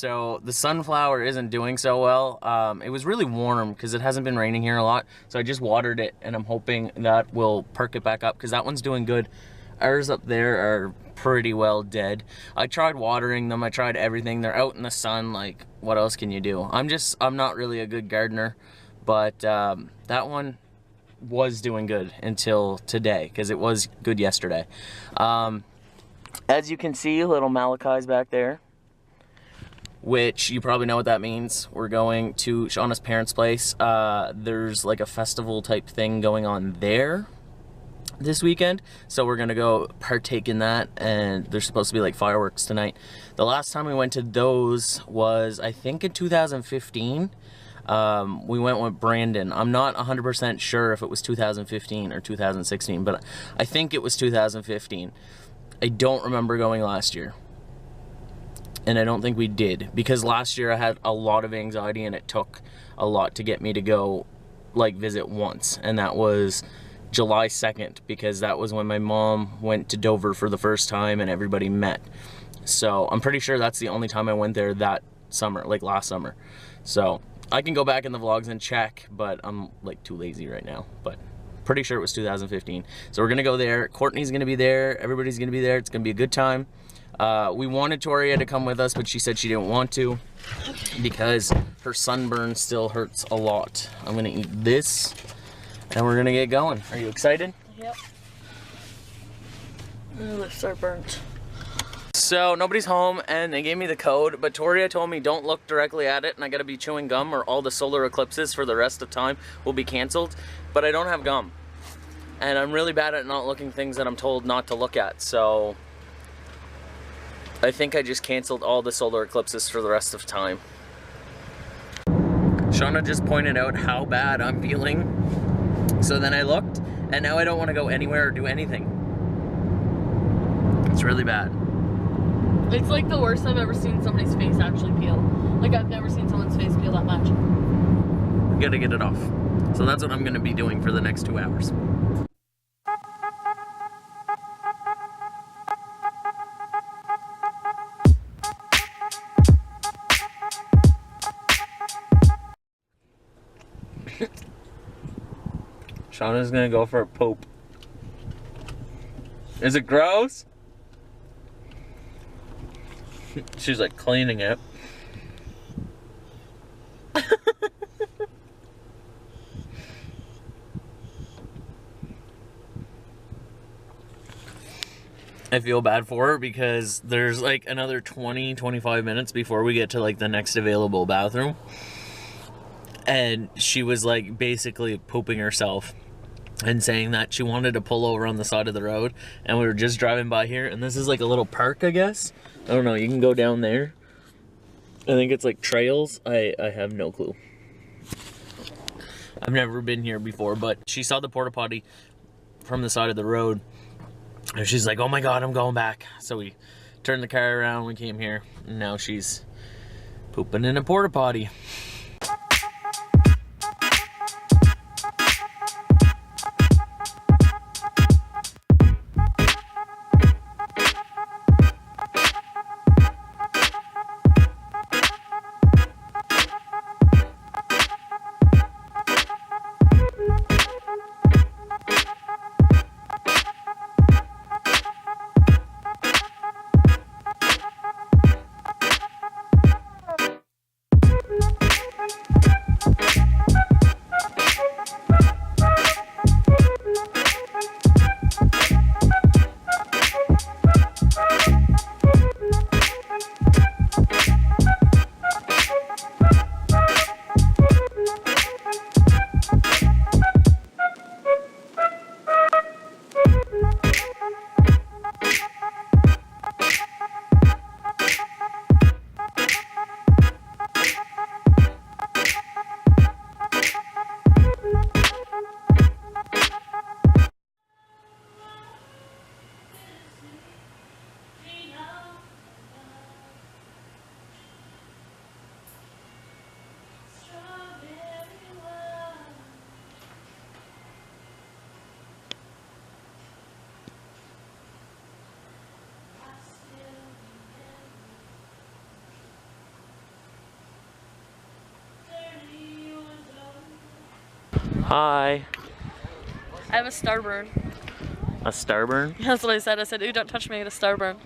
So the sunflower isn't doing so well. It was really warm because it hasn't been raining here a lot. So I just watered it, and I'm hoping that will perk it back up because that one's doing good. Ours up there are pretty well dead. I tried watering them. I tried everything. They're out in the sun. Like, what else can you do? I'm not really a good gardener, but that one was doing good until today because it was good yesterday. As you can see, little Malachi's back there, which you probably know what that means. We're going to Shawna's parents' place. There's like a festival type thing going on there this weekend, so we're gonna go partake in that, and there's supposed to be like fireworks tonight. The last time we went to those was, I think, in 2015. We went with Brandon. I'm not 100% sure if it was 2015 or 2016, but I think it was 2015. I don't remember going last year, and I don't think we did, because last year I had a lot of anxiety and it took a lot to get me to go like visit once, and that was July 2nd, because that was when my mom went to Dover for the first time and everybody met. So I'm pretty sure that's the only time I went there that summer, like last summer. So I can go back in the vlogs and check, but I'm like too lazy right now. But pretty sure it was 2015. So we're gonna go there. Courtney's gonna be there. Everybody's gonna be there. It's gonna be a good time. We wanted Toria to come with us, but she said she didn't want to because her sunburn still hurts a lot. I'm gonna eat this, and we're gonna get going. Are you excited? Yep. My lips are burnt. So nobody's home, and they gave me the code, but Toria told me don't look directly at it, and I gotta be chewing gum or all the solar eclipses for the rest of time will be canceled. But I don't have gum, and I'm really bad at not looking things that I'm told not to look at, so I think I just canceled all the solar eclipses for the rest of time. Shawna just pointed out how bad I'm feeling. So then I looked, and now I don't want to go anywhere or do anything. It's really bad. It's like the worst I've ever seen somebody's face actually peel. Like, I've never seen someone's face peel that much. Gotta get it off. So that's what I'm gonna be doing for the next 2 hours. Shawna's gonna go for a poop. Is it gross? She's like cleaning it. I feel bad for her because there's like another 20-25 minutes before we get to like the next available bathroom. And she was like basically pooping herself and saying that she wanted to pull over on the side of the road, and we were just driving by here, and this is like a little park, I guess. I don't know, you can go down there. I think it's like trails. I have no clue. I've never been here before, but she saw the porta potty from the side of the road, and she's like, oh my god, I'm going back. So we turned the car around, we came here, and now she's pooping in a porta potty. Hi. I have a starburn. A starburn? That's what I said. I said, ooh, don't touch me, I get a starburn.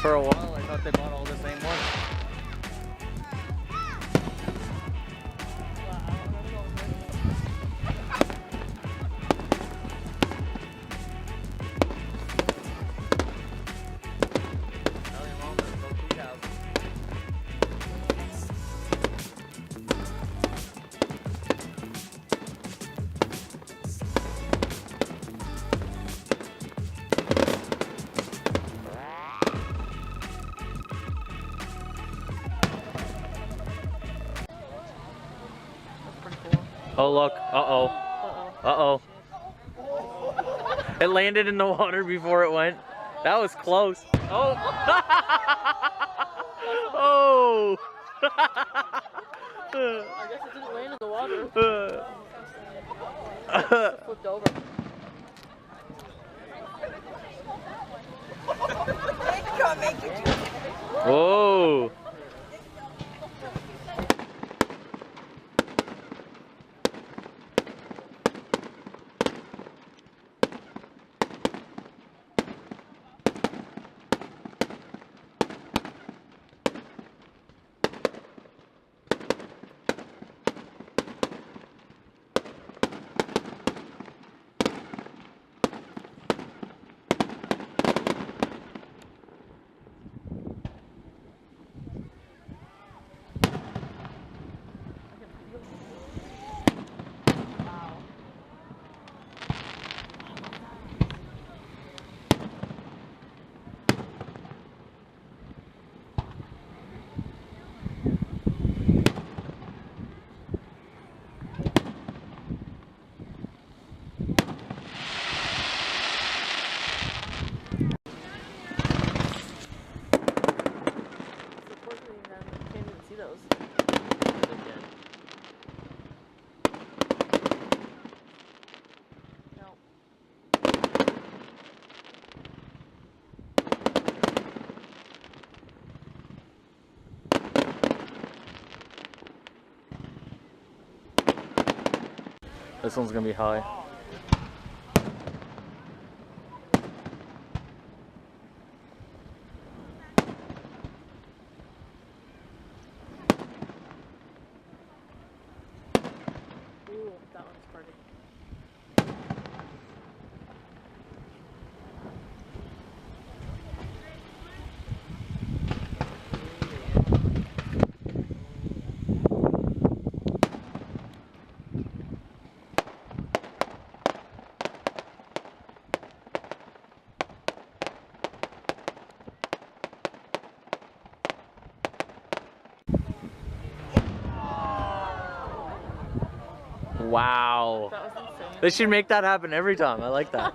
For a while, I thought they bought all the same ones. Oh look, uh-oh. Uh-oh. It landed in the water before it went. That was close. Oh! Oh! I guess it didn't land in the water. It flipped over. Whoa! This one's gonna be high. Ooh, that one's pretty. Wow. That was insane. They should make that happen every time. I like that.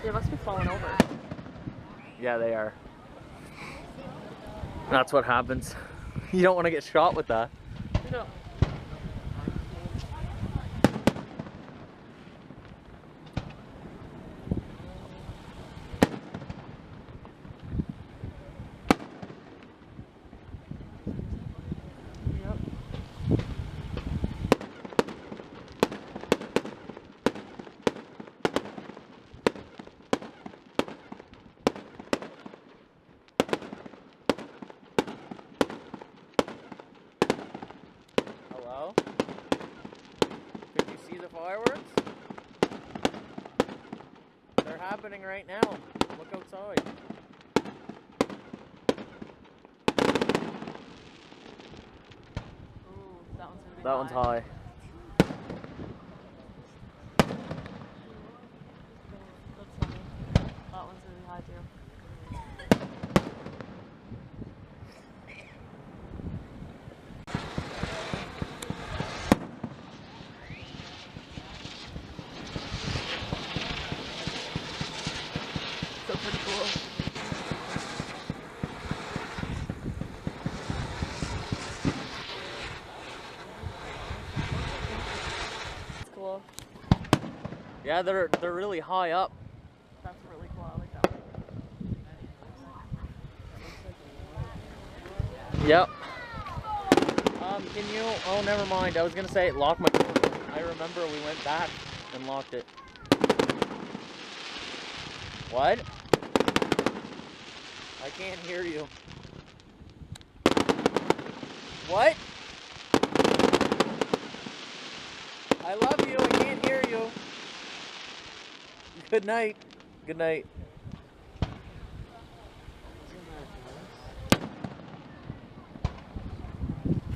They must be falling over. Yeah, they are. That's what happens. You don't want to get shot with that. You know. They're happening right now. Look outside. Ooh, that one's gonna be That one's high. That's funny. That one's gonna be high too. So pretty cool. It's cool. Yeah, they're really high up. That's really cool. I like that one. Yep. Can you? Oh, never mind. I was gonna say lock my door. I remember we went back and locked it. What? I can't hear you. What? I love you. I can't hear you. Good night. Good night.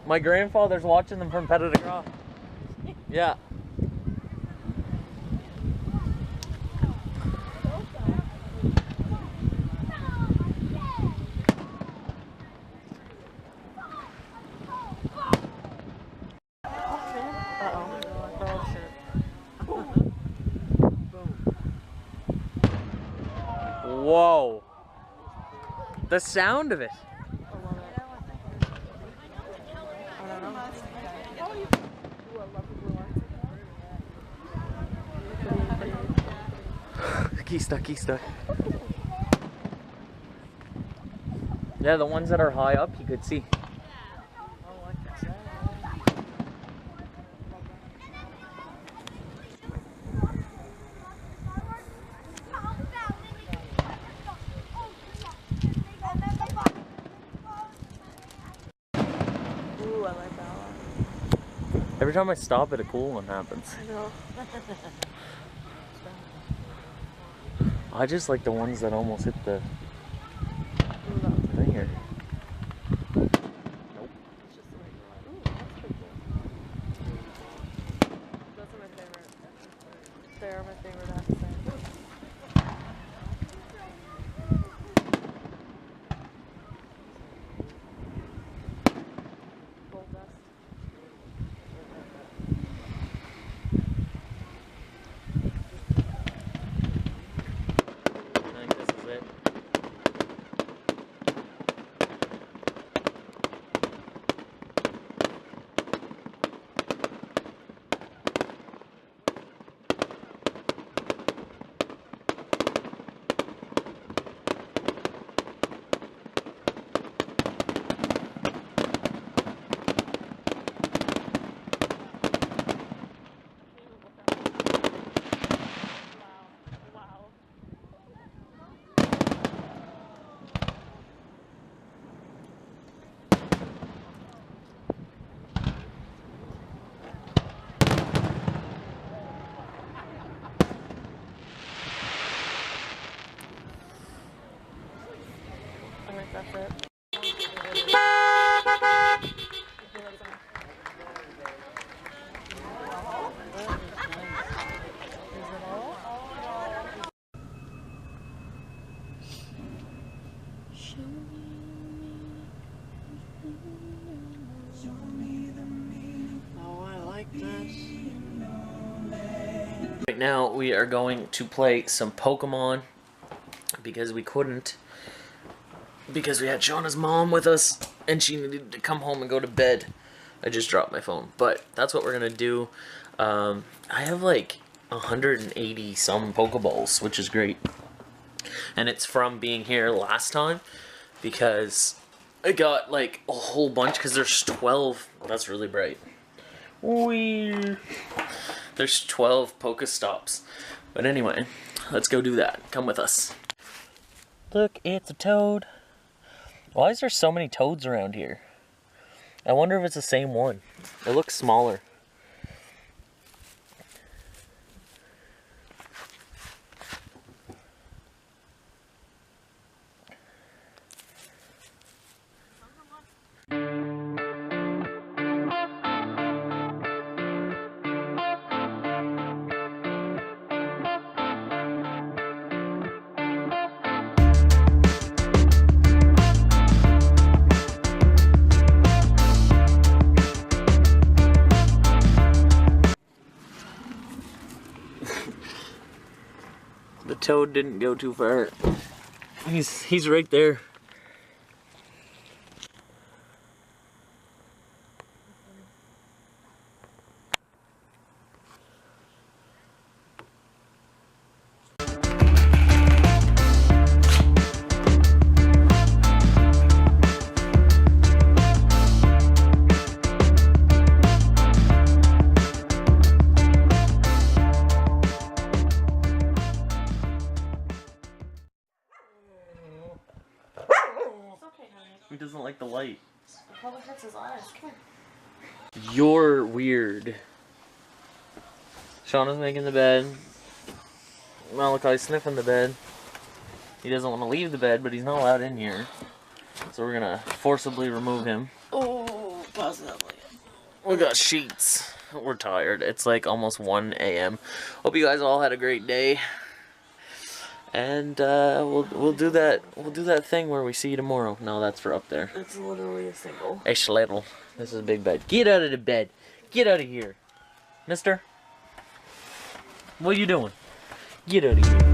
My grandfather's watching them from Petit. Yeah. Whoa. The sound of it. Key stuck. Yeah, the ones that are high up you could see. Ooh, I like that one. Every time I stop it, a cool one happens. I know. I just like the ones that almost hit the thing here. Nope. It's just the regular one. Ooh, that's pretty cool. Those are my favorite. They are my favorite, I have to say. Gold dust. I think this is it. I think that's it. Oh, I like this. Right now we are going to play some Pokemon because we couldn't. Because we had Shawna's mom with us and she needed to come home and go to bed. I just dropped my phone. But that's what we're going to do. I have like 180 some Pokeballs, which is great. And it's from being here last time because I got like a whole bunch because there's 12. That's really bright. Whee! There's 12 Pokestops. But anyway, let's go do that. Come with us. Look, it's a toad. Why is there so many toads around here? I wonder if it's the same one. It looks smaller. The toad didn't go too far. He's right there. He doesn't like the light. It probably hurts his eyes. Come here. You're weird. Shawna's making the bed. Malachi's sniffing the bed. He doesn't want to leave the bed, but he's not allowed in here. So we're gonna forcibly remove him. Oh, positively. We got sheets. We're tired. It's like almost 1 a.m. Hope you guys all had a great day. And we'll do that thing where we see you tomorrow. No, that's for up there. It's literally a single. It's little. This is a big bed. Get out of the bed. Get out of here, mister. What are you doing? Get out of here.